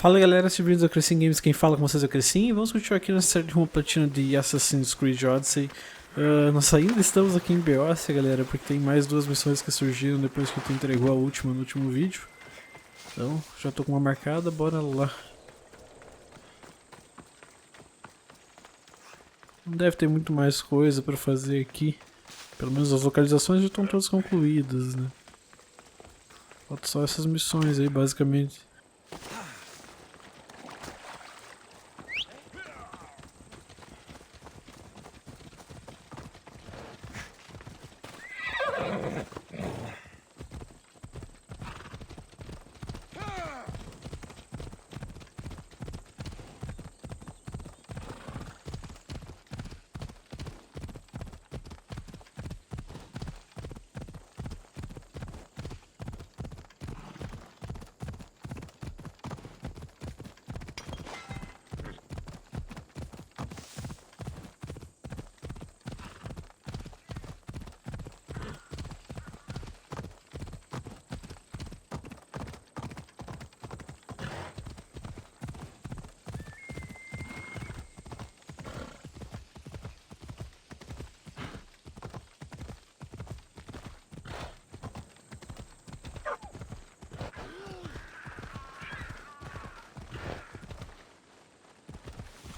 Fala galera, sejam bem-vindos ao Crescim Games, quem fala com vocês é o Crescim e vamos continuar aqui na série de Rumo Platina de Assassin's Creed Odyssey. Nós ainda estamos aqui em Beócia, galera, porque tem mais duas missões que surgiram depois que tu entregou a última no último vídeo. Então, já tô com uma marcada, bora lá. Não deve ter muito mais coisa pra fazer aqui. Pelo menos as localizações já estão todas concluídas, né? Falta só essas missões aí, basicamente.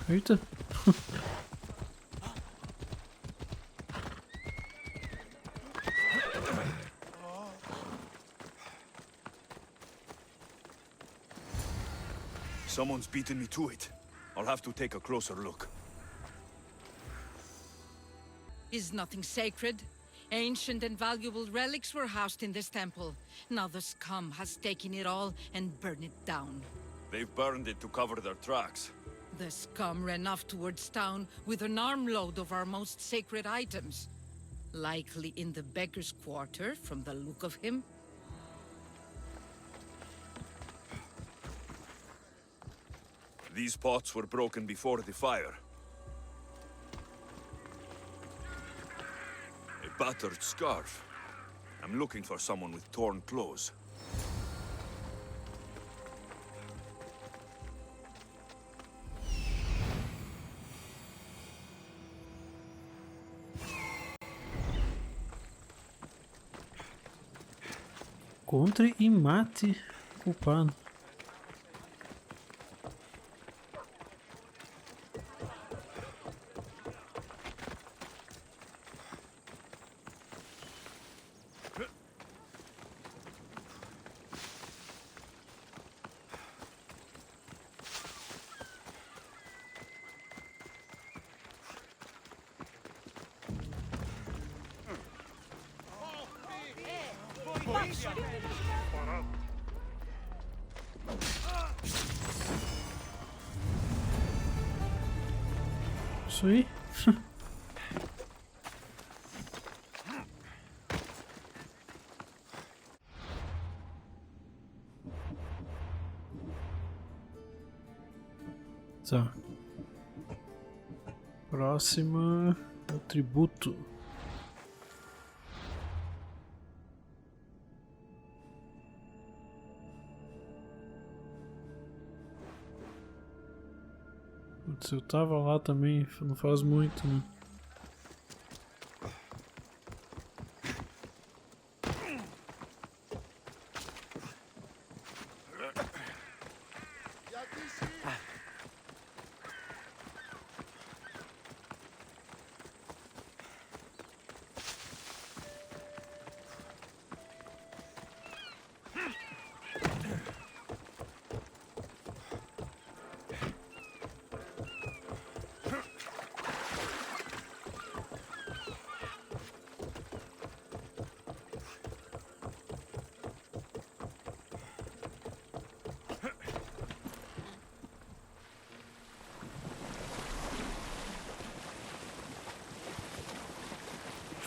Eita. Someone's beaten me to it. I'll have to take a closer look. Is nothing sacred? Ancient and valuable relics were housed in this temple. Now the scum has taken it all and burned it down. They've burned it to cover their tracks. The scum ran off towards town with an armload of our most sacred items. Likely in the beggar's quarter, from the look of him. These pots were broken before the fire. A battered scarf. I'm looking for someone with torn clothes. Encontre e mate o culpado. Isso aí. Tá. Próxima é o Tributo. Se eu tava lá também, não faz muito, né?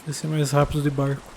Vai ser mais rápido de barco.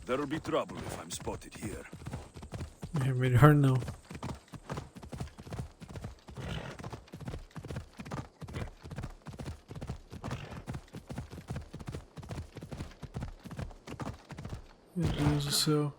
There'll be trouble if I'm spotted here. É melhor não. Meu Deus do céu.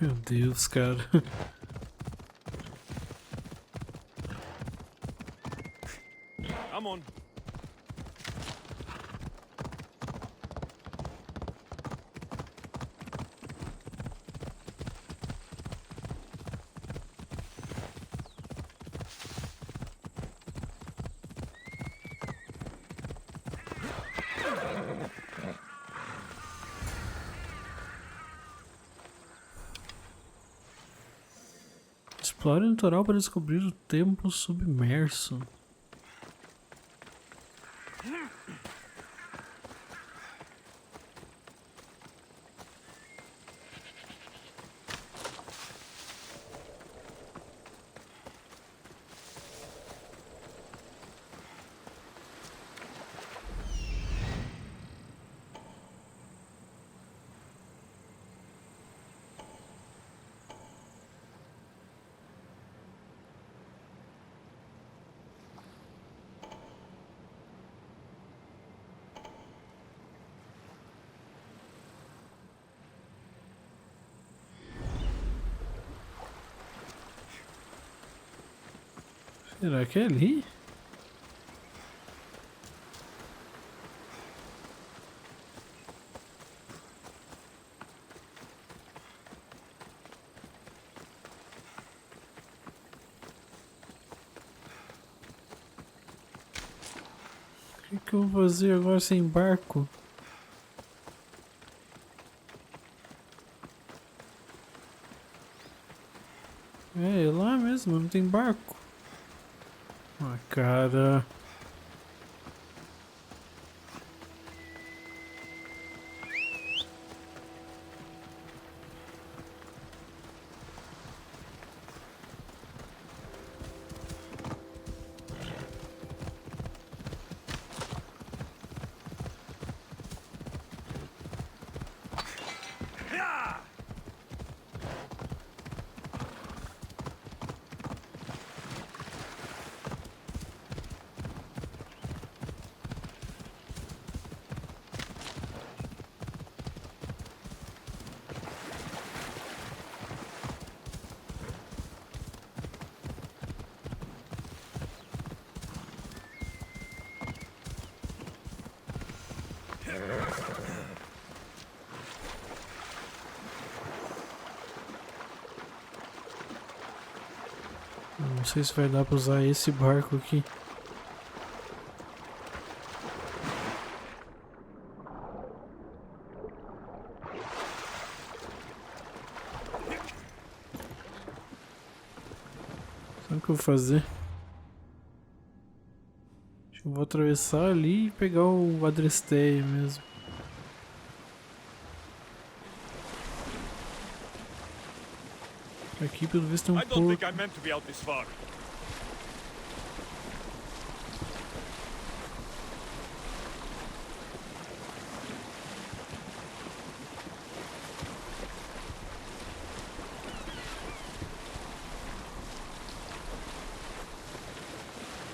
Meu Deus, cara. Come on. Explore o litoral para descobrir o templo submerso. Será que é ali? O que eu vou fazer agora sem barco? É lá mesmo, não tem barco. Ah, cara. Não sei se vai dar pra usar esse barco aqui. Sabe o que eu vou fazer? Acho que eu vou atravessar ali e pegar o Adresteia mesmo. Aqui pelo visto tem um I don't think porco. I meant to be out this far.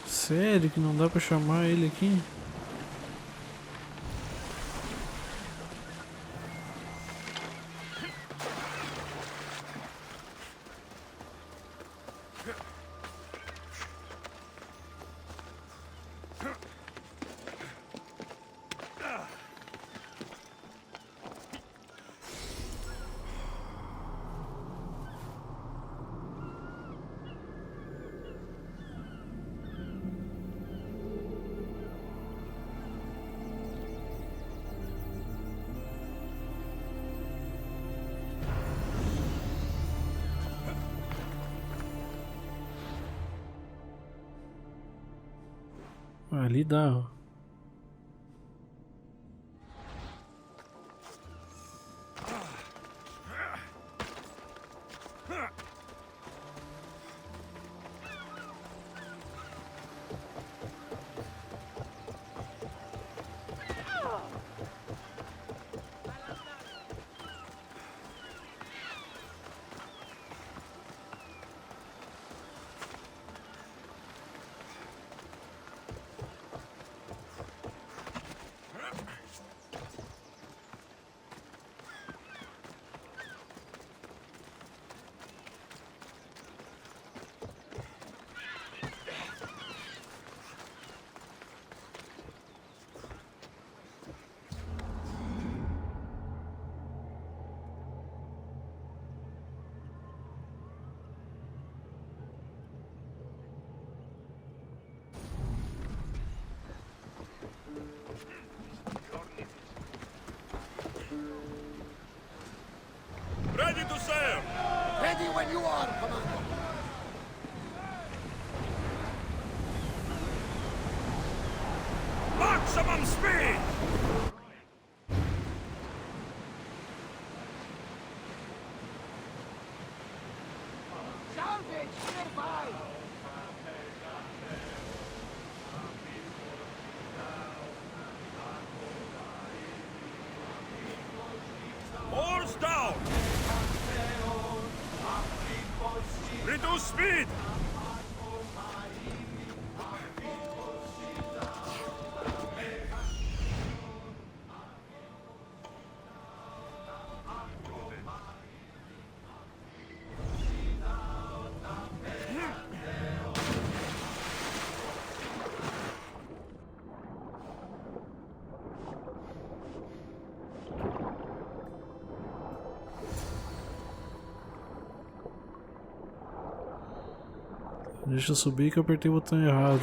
Sério que não dá pra chamar ele aqui? Ali dá, ó. Ready to sail! Ready when you are, Commander. Maximum speed! Salvage nearby. Oars down! Reduce speed! Deixa eu subir que eu apertei o botão errado.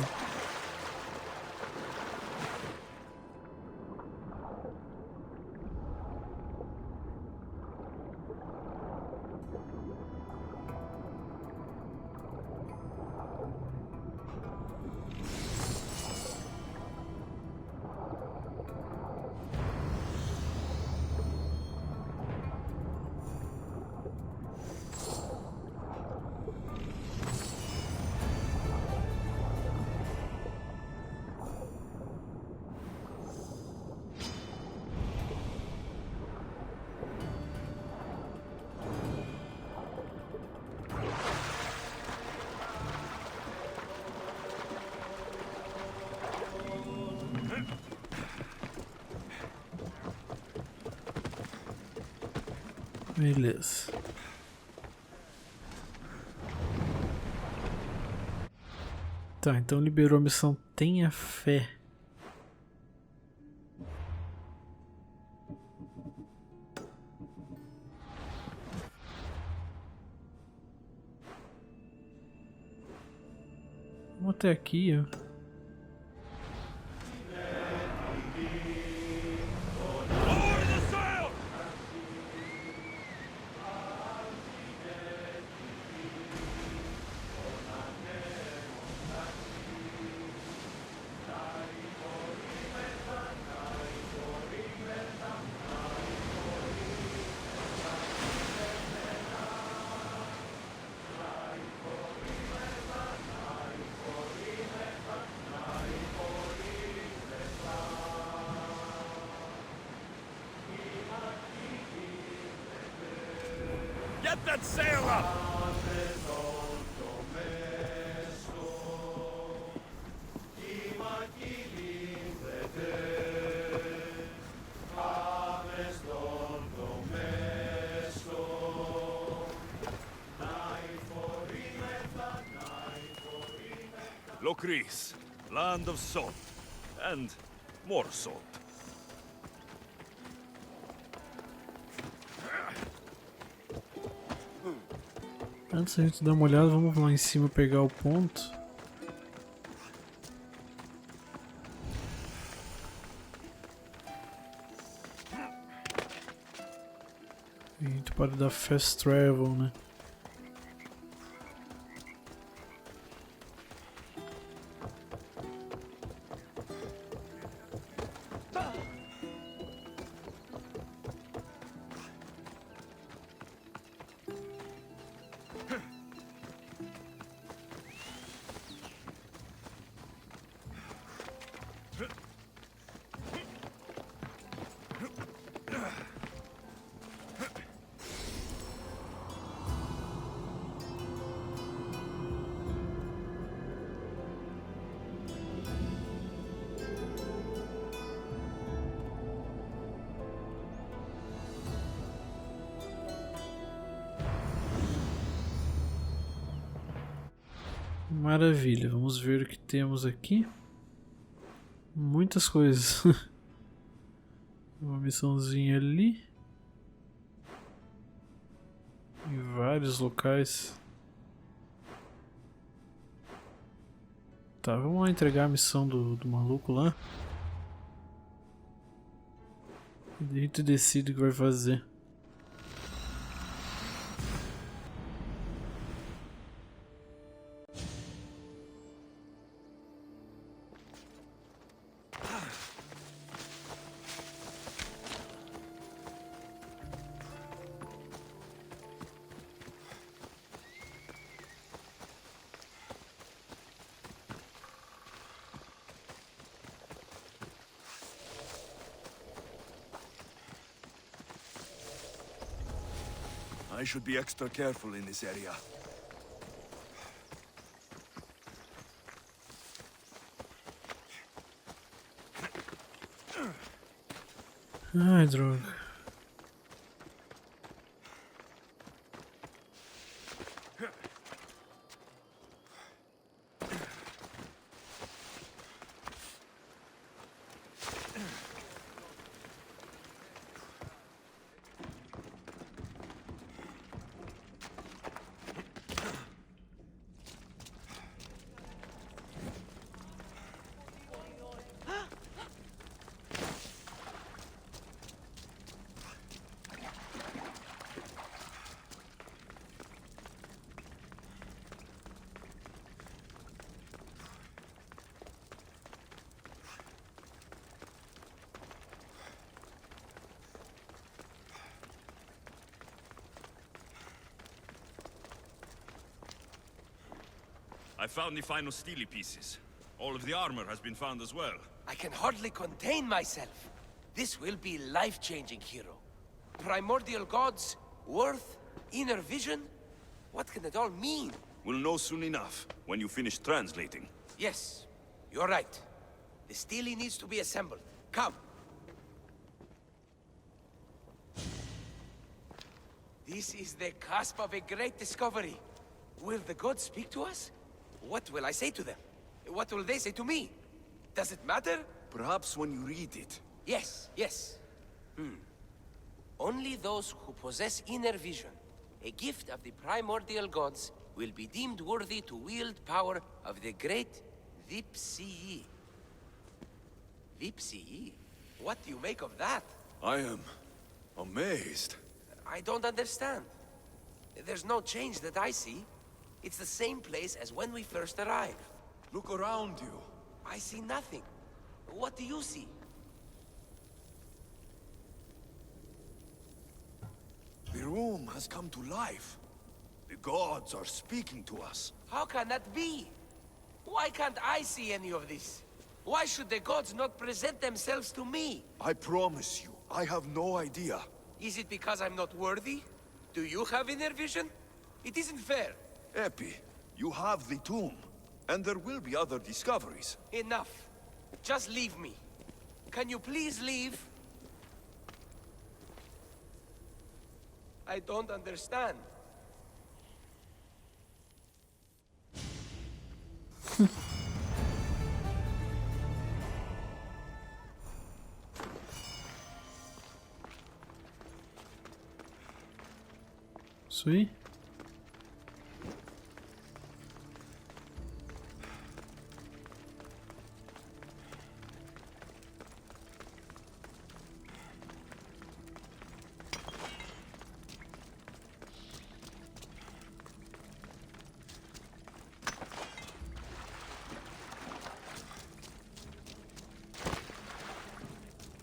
Beleza. Tá, então liberou a missão Tenha Fé. Vamos até aqui, ó. Lower the sail! Get that sail up! Lokris, land of salt, and more salt. Antes da gente dar uma olhada, vamos lá em cima pegar o ponto. E a gente pode dar fast travel, né? Maravilha, vamos ver o que temos aqui. Muitas coisas. Uma missãozinha ali. Em vários locais. Tá, vamos lá entregar a missão do maluco lá. E a gente decide o que vai fazer. I should be extra careful in this area. Ai, droga. I found the final steely pieces. All of the armor has been found as well. I can hardly contain myself. This will be life-changing, hero. Primordial gods, worth, inner vision. What can it all mean? We'll know soon enough, when you finish translating. Yes, you're right. The steely needs to be assembled. Come. This is the cusp of a great discovery. Will the gods speak to us? What will I say to them? What will they say to me? Does it matter? Perhaps when you read it. Yes, yes. Only those who possess inner vision, a gift of the primordial gods, will be deemed worthy to wield power of the great Vipsii. Vipsii? What do you make of that? I am amazed. I don't understand. There's no change that I see. It's the same place as when we first arrived. Look around you. I see nothing. What do you see? The room has come to life. The gods are speaking to us. How can that be? Why can't I see any of this? Why should the gods not present themselves to me? I promise you, I have no idea. Is it because I'm not worthy? Do you have inner vision? It isn't fair. Epi, you have the tomb, and there will be other discoveries. Enough. Just leave me. Can you please leave? I don't understand. Isso aí?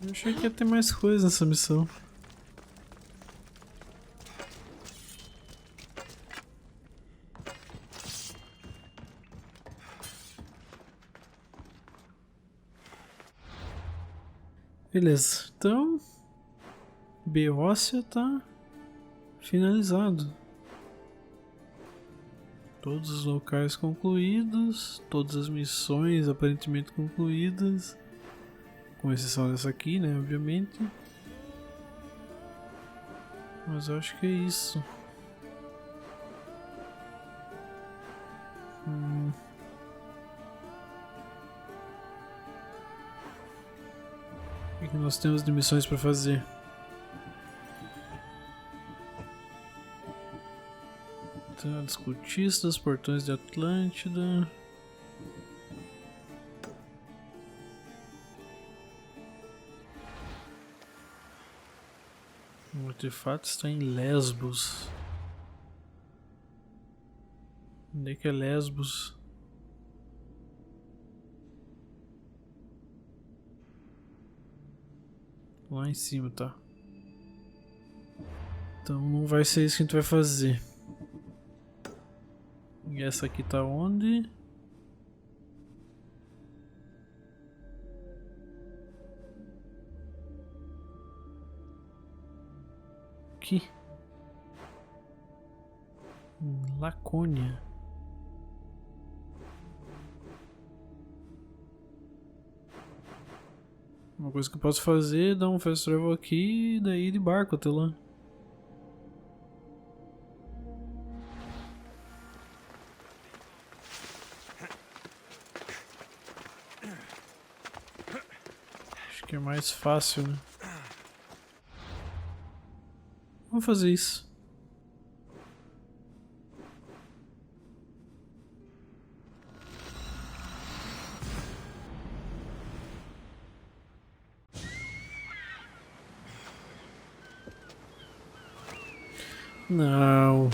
Eu achei que ia ter mais coisa nessa missão. Beleza, então Beócia tá finalizado. Todos os locais concluídos, todas as missões aparentemente concluídas, com exceção dessa aqui, né, obviamente. Mas eu acho que é isso. O que nós temos de missões para fazer? Dos cultistas, portões de Atlântida. O artefato está em Lesbos. Onde é que é Lesbos? Lá em cima, tá? Então não vai ser isso que a gente vai fazer. E essa aqui tá onde? Aqui. Lacônia. Uma coisa que eu posso fazer é dar um fast travel aqui e daí de barco até lá. Acho que é mais fácil, né? Vamos fazer isso. Não.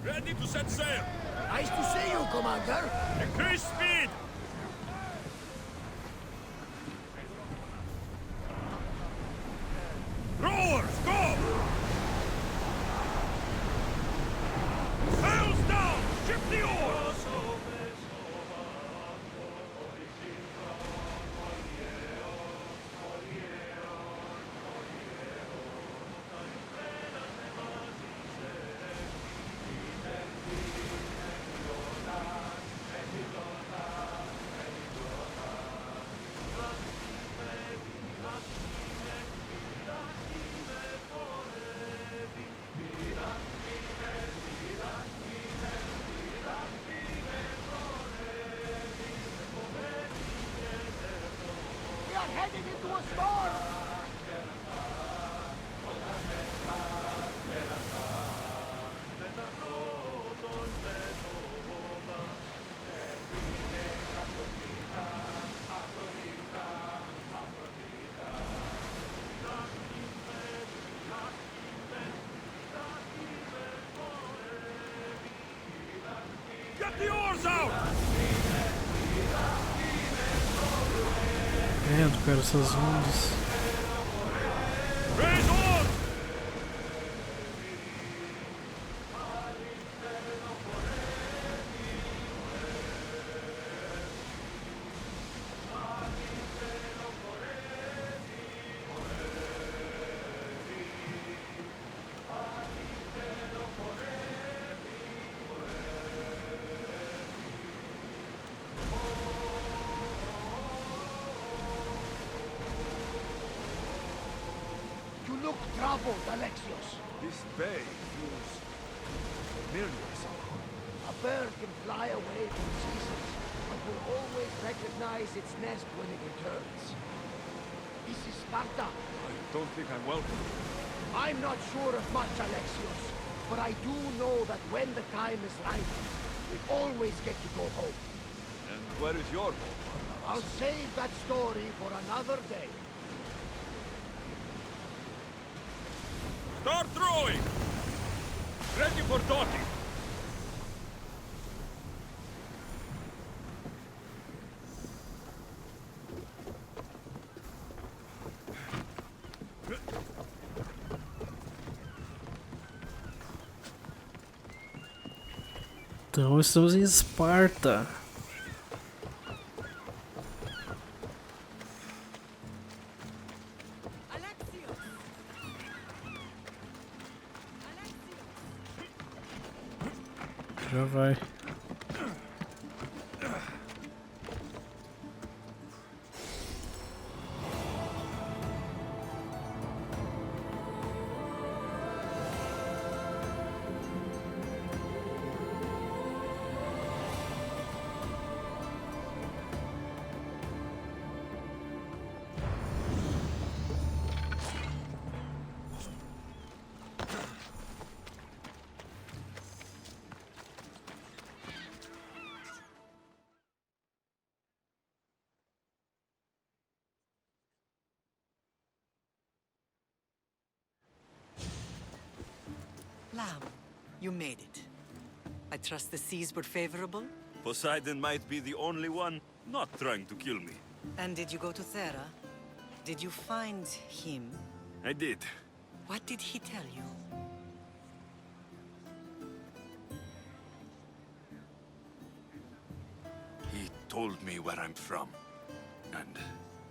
Ready to set sail! Nice to see you, Commander. Increase speed! Rowers, go! Sails down! Ship the oars! We are heading into a storm. Get the oars out! Cara, essas ondas. Raise oars! You look troubled, Alexios. This bay feels familiar somehow. A bird can fly away from seasons, but will always recognize its nest when it returns. This is Sparta. I don't think I'm welcome. I'm not sure of much, Alexios, but I do know that when the time is right, we always get to go home. And where is your home? I'll save that story for another day. Start throwing! Ready for dotting! Então estamos em Esparta. Já vai. Lamb, you made it. I trust the seas were favorable? Poseidon might be the only one not trying to kill me. And did you go to Thera? Did you find him? I did. What did he tell you? He told me where I'm from and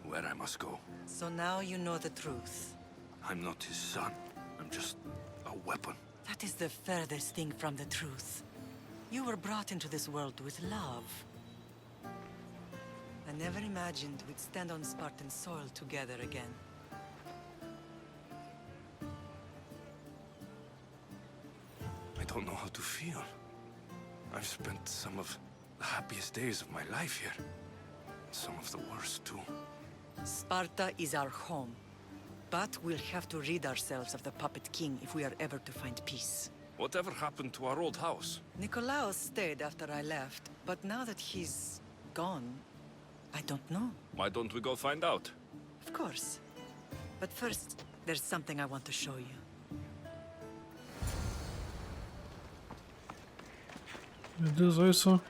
where I must go. So now you know the truth. I'm not his son. I'm just a weapon. That is the furthest thing from the truth. You were brought into this world with love. I never imagined we'd stand on Spartan soil together again. I don't know how to feel. I've spent some of the happiest days of my life here. Some of the worst, too. Sparta is our home. But we'll have to rid ourselves of the Puppet King if we are ever to find peace. Whatever happened to our old house? Nikolaos stayed after I left, but now that he's gone, I don't know. Why don't we go find out? Of course. But first, there's something I want to show you. Meu Deus, olha só.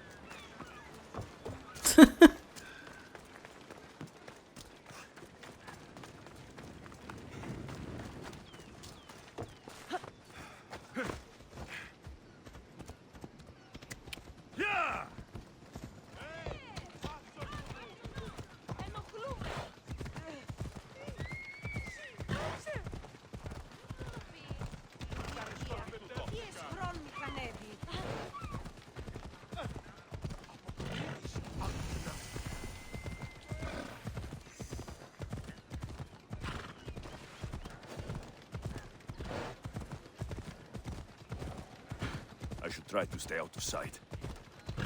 Yeah! I should try to stay out of sight. The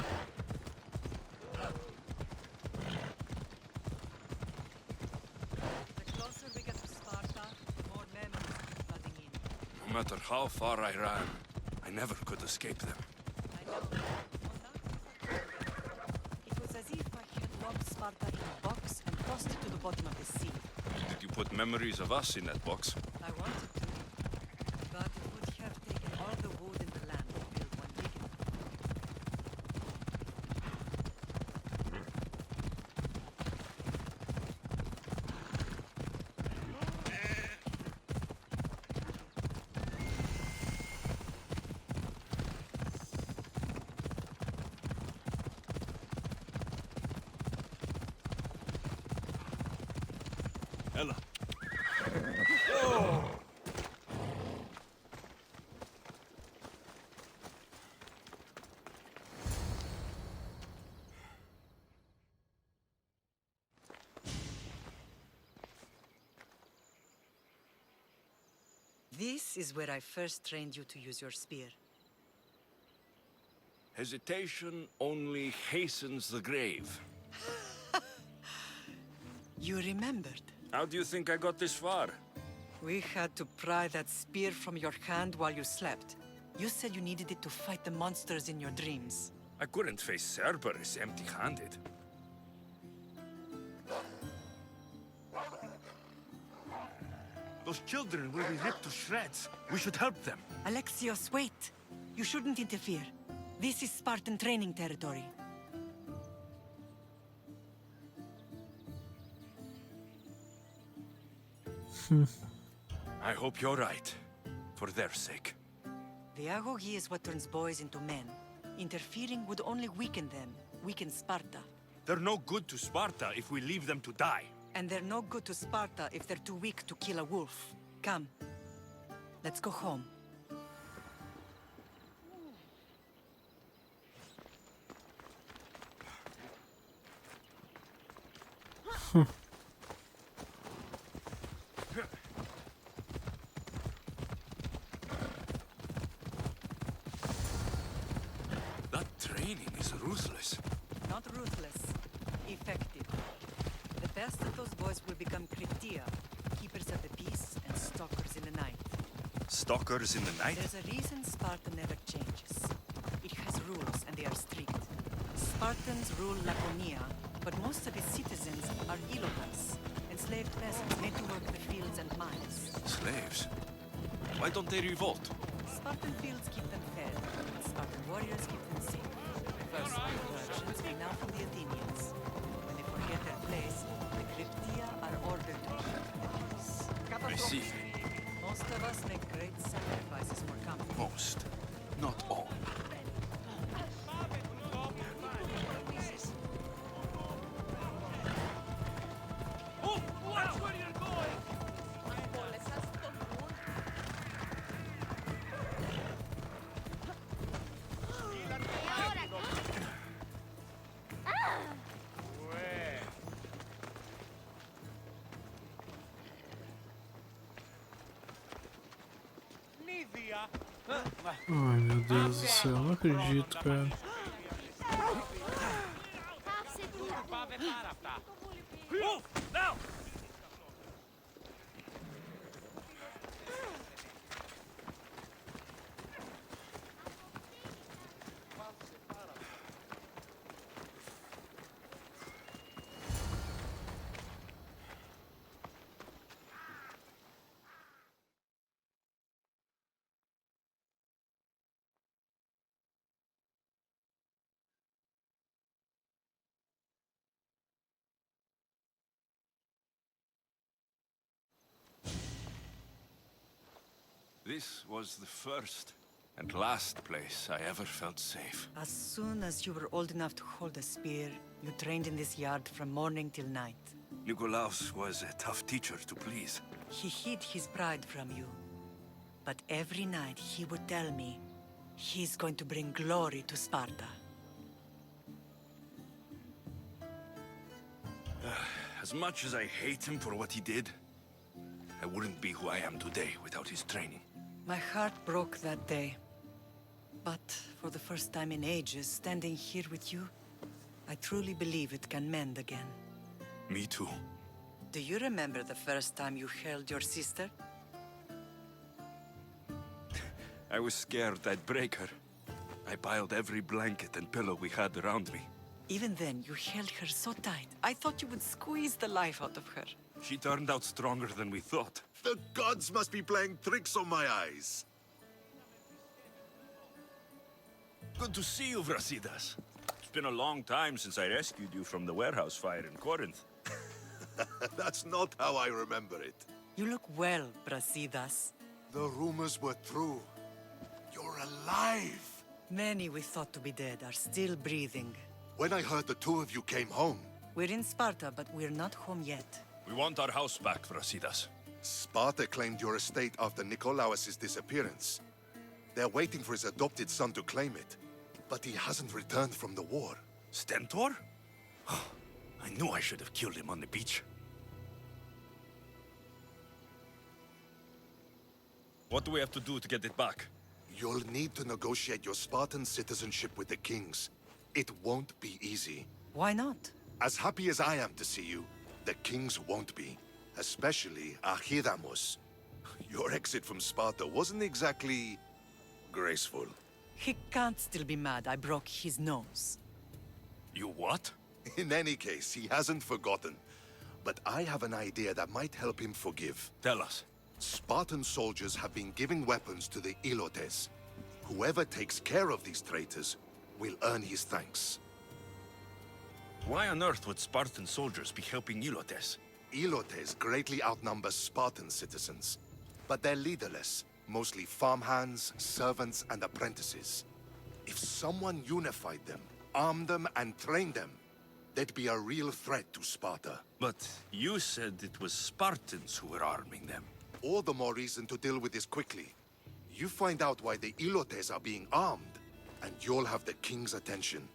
closer we get to Sparta, the more memories keep flooding in. No matter how far I ran, I never could escape them. I know. It was as if I had locked Sparta in a box and tossed it to the bottom of the sea. Did you put memories of us in that box? I wanted to, but it would have taken all the wood in the land to build one big enough. Ella. This is where I first trained you to use your spear. Hesitation only hastens the grave. You remembered. How do you think I got this far? We had to pry that spear from your hand while you slept. You said you needed it to fight the monsters in your dreams. I couldn't face Cerberus empty-handed. Those children will be ripped to shreds. We should help them. Alexios, wait! You shouldn't interfere. This is Spartan training territory. I hope you're right. For their sake. The agoge is what turns boys into men. Interfering would only weaken them, weaken Sparta. They're no good to Sparta if we leave them to die. And they're no good to Sparta if they're too weak to kill a wolf. Come. Let's go home. That training is ruthless. Not ruthless. Effective. The best of those boys will become Kryptia, keepers of the peace and stalkers in the night. Stalkers in the night? There's a reason Sparta never changes. It has rules and they are strict. Spartans rule Laconia, but most of its citizens are Ilocans, enslaved peasants made to work the fields and mines. Slaves? Why don't they revolt? Spartan fields keep them fed, and Spartan warriors keep them safe. First from the Persians and now from the Athenians. When they forget their place, the Kryptia are ordered to keep the peace. I see. Most of us make great sacrifices for comfort. Most. Not all. Ai meu Deus do céu, não acredito, cara. This was the first and last place I ever felt safe. As soon as you were old enough to hold a spear, you trained in this yard from morning till night. Nikolaos was a tough teacher to please. He hid his pride from you. But every night he would tell me, he's going to bring glory to Sparta. As much as I hate him for what he did, I wouldn't be who I am today without his training. My heart broke that day. But for the first time in ages, standing here with you, I truly believe it can mend again. Me too. Do you remember the first time you held your sister? I was scared I'd break her. I piled every blanket and pillow we had around me. Even then, you held her so tight, I thought you would squeeze the life out of her. She turned out stronger than we thought. The gods must be playing tricks on my eyes. Good to see you, Brasidas. It's been a long time since I rescued you from the warehouse fire in Corinth. That's not how I remember it. You look well, Brasidas. The rumors were true. You're alive. Many we thought to be dead are still breathing. When I heard the two of you came home, We're in Sparta, but we're not home yet. We want our house back, Brasidas. Sparta claimed your estate after Nikolaos' disappearance. They're waiting for his adopted son to claim it. But he hasn't returned from the war. Stentor? I knew I should have killed him on the beach. What do we have to do to get it back? You'll need to negotiate your Spartan citizenship with the kings. It won't be easy. Why not? As happy as I am to see you, the kings won't be. Especially Archidamos. Your exit from Sparta wasn't exactly graceful. He can't still be mad I broke his nose. You what? In any case, he hasn't forgotten. But I have an idea that might help him forgive. Tell us. Spartan soldiers have been giving weapons to the Ilotes. Whoever takes care of these traitors will earn his thanks. Why on earth would Spartan soldiers be helping Ilotes? Ilotes greatly outnumber Spartan citizens, but they're leaderless, mostly farmhands, servants, and apprentices. If someone unified them, armed them, and trained them, they'd be a real threat to Sparta. But you said it was Spartans who were arming them. All the more reason to deal with this quickly. You find out why the Ilotes are being armed, and you'll have the king's attention.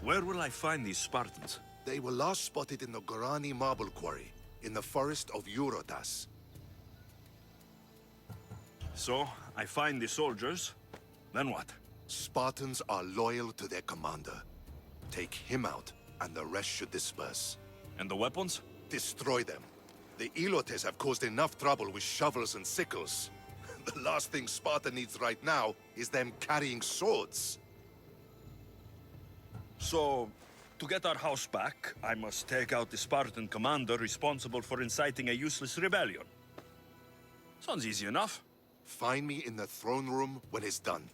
Where will I find these Spartans? They were last spotted in the Gorani marble quarry, in the forest of Eurotas. So, I find the soldiers, then what? Spartans are loyal to their commander. Take him out, and the rest should disperse. And the weapons? Destroy them. The Ilotes have caused enough trouble with shovels and sickles. The last thing Sparta needs right now is them carrying swords. So, to get our house back, I must take out the Spartan commander responsible for inciting a useless rebellion. Sounds easy enough. Find me in the throne room when it's done.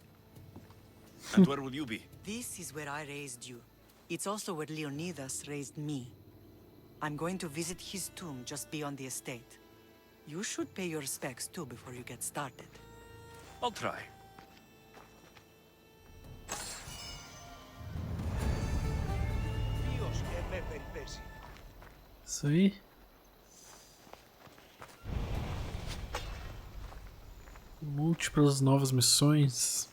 And where will you be? This is where I raised you. It's also where Leonidas raised me. I'm going to visit his tomb just beyond the estate. You should pay your respects too before you get started. I'll try. Isso aí. Múltiplas novas missões.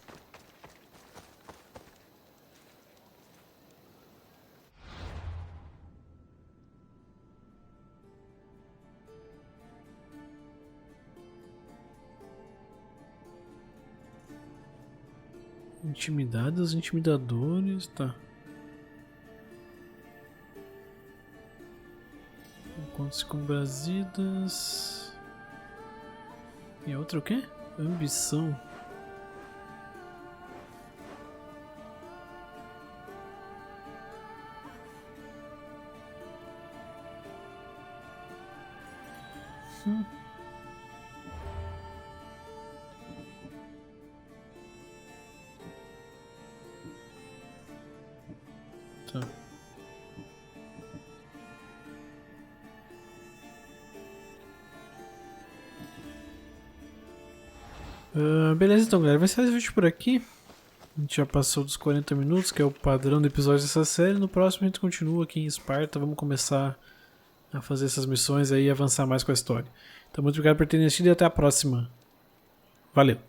Intimidade dos intimidadores, tá. Encontros com brasidas. E a outra o quê? Ambição. Tá. Beleza, então galera, vai ser esse vídeo por aqui. A gente já passou dos 40 minutos, que é o padrão do episódio dessa série. No próximo a gente continua aqui em Esparta. Vamos começar a fazer essas missões aí e avançar mais com a história. Então muito obrigado por terem assistido e até a próxima. Valeu!